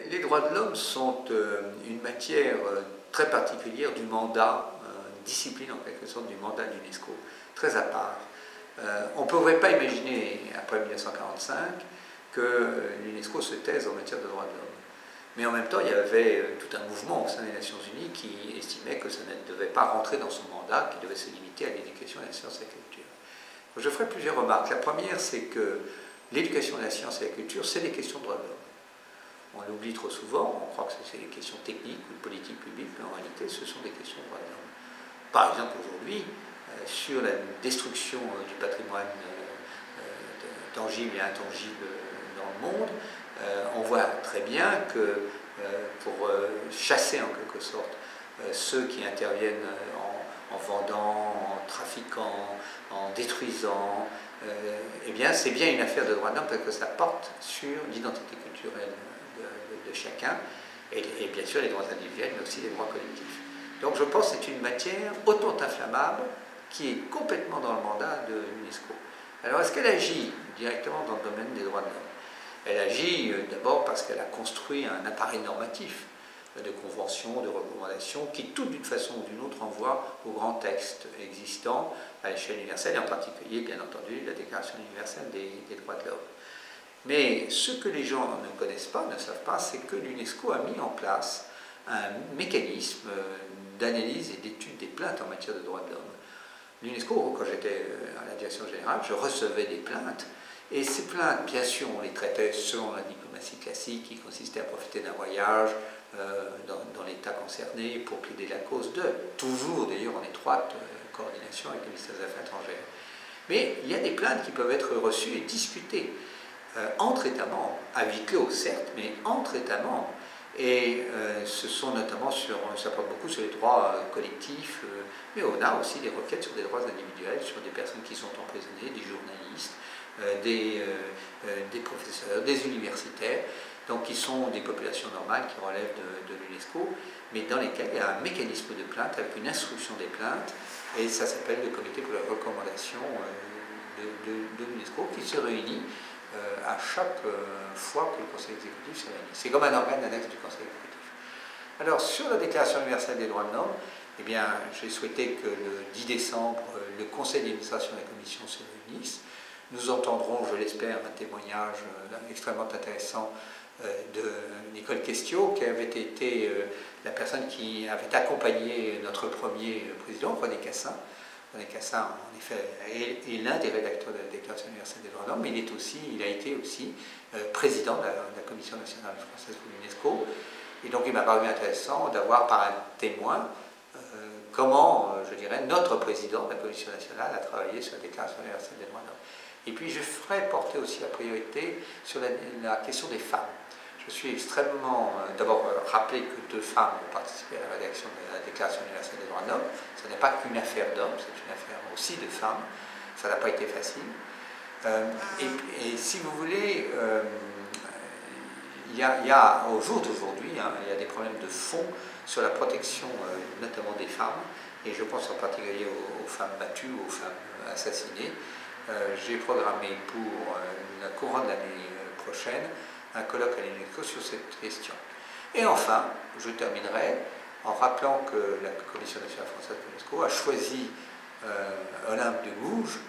Les droits de l'homme sont une matière très particulière du mandat, une discipline en quelque sorte du mandat de l'UNESCO, très à part. On ne pourrait pas imaginer, après 1945, que l'UNESCO se taise en matière de droits de l'homme. Mais en même temps, il y avait tout un mouvement au sein des Nations Unies qui estimait que ça ne devait pas rentrer dans son mandat, qu'il devait se limiter à l'éducation, à la science et à la culture. Je ferai plusieurs remarques. La première, c'est que l'éducation, la science et la culture, c'est des questions de droits de l'homme. On l'oublie trop souvent, on croit que c'est des questions techniques ou de politique publique, mais en réalité, ce sont des questions de droits de l'homme. Par exemple, aujourd'hui, sur la destruction du patrimoine tangible et intangible dans le monde, on voit très bien que pour chasser en quelque sorte ceux qui interviennent en vendant, en trafiquant, en détruisant, eh bien c'est bien une affaire de droits de l'homme parce que ça porte sur l'identité culturelle de chacun et bien sûr les droits individuels mais aussi les droits collectifs. Donc je pense que c'est une matière hautement inflammable qui est complètement dans le mandat de l'UNESCO. Alors est-ce qu'elle agit directement dans le domaine des droits de l'homme? Elle agit d'abord parce qu'elle a construit un appareil normatif de conventions, de recommandations, qui toutes d'une façon ou d'une autre renvoient aux grands textes existants à l'échelle universelle, et en particulier, bien entendu, la Déclaration universelle des droits de l'homme. Mais ce que les gens ne connaissent pas, ne savent pas, c'est que l'UNESCO a mis en place un mécanisme d'analyse et d'étude des plaintes en matière de droits de l'homme. L'UNESCO, quand j'étais à la direction générale, je recevais des plaintes. Et ces plaintes, bien sûr, on les traitait selon la diplomatie classique qui consistait à profiter d'un voyage dans l'État concerné pour plaider la cause d'eux, toujours d'ailleurs en étroite coordination avec le ministère des Affaires étrangères. Mais il y a des plaintes qui peuvent être reçues et discutées entre États membres, à huis clos certes, mais entre États membres. Et ce sont notamment ça porte beaucoup sur les droits collectifs, mais on a aussi des requêtes sur des droits individuels, sur des personnes qui sont emprisonnées, des journalistes, des professeurs, des universitaires, donc qui sont des populations normales qui relèvent de l'UNESCO, mais dans lesquelles il y a un mécanisme de plainte avec une instruction des plaintes, et ça s'appelle le comité pour la recommandation de l'UNESCO qui se réunit à chaque fois que le Conseil exécutif se réunit. C'est comme un organe annexe du Conseil exécutif. Alors, sur la Déclaration universelle des droits de l'homme, eh bien, j'ai souhaité que le 10 décembre, le Conseil d'administration de la Commission se réunisse. Nous entendrons, je l'espère, un témoignage extrêmement intéressant de Nicole Questiot, qui avait été la personne qui avait accompagné notre premier président, René Cassin. René Cassin, en effet, est l'un des rédacteurs de la Déclaration universelle des droits de l'homme, mais il a été aussi président de la Commission nationale française pour l'UNESCO. Et donc il m'a paru intéressant d'avoir par un témoin comment, je dirais, notre président de la Commission nationale a travaillé sur la Déclaration universelle des droits de l'homme. Et puis je ferai porter aussi la priorité sur la question des femmes. Je suis extrêmement, d'abord rappeler que 2 femmes ont participé à la rédaction de la Déclaration universelle des droits de l'homme. Ce n'est pas qu'une affaire d'hommes, c'est une affaire aussi de femmes. Ça n'a pas été facile. Et si vous voulez, il y a au jour d'aujourd'hui, il y a des problèmes de fond sur la protection notamment des femmes, et je pense en particulier aux femmes battues, aux femmes assassinées. J'ai programmé pour la courant de l'année prochaine un colloque à l'UNESCO sur cette question. Et enfin, je terminerai en rappelant que la Commission nationale française pour l'UNESCO a choisi Olympe de Gouges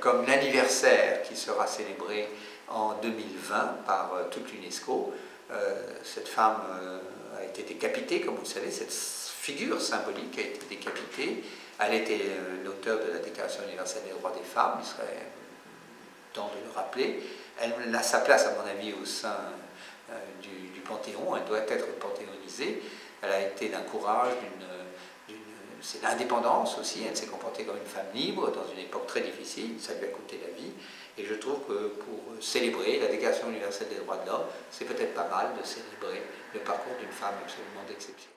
comme l'anniversaire qui sera célébré en 2020 par toute l'UNESCO. Cette femme a été décapitée, comme vous le savez, cette figure symbolique a été décapitée. Elle était l'auteur de la Déclaration universelle des droits des femmes, il serait temps de le rappeler. Elle a sa place, à mon avis, au sein du Panthéon, elle doit être panthéonisée. Elle a été d'un courage, c'est l'indépendance aussi, elle s'est comportée comme une femme libre dans une époque très difficile, ça lui a coûté la vie. Et je trouve que pour célébrer la Déclaration universelle des droits de l'homme, c'est peut-être pas mal de célébrer le parcours d'une femme absolument d'exception.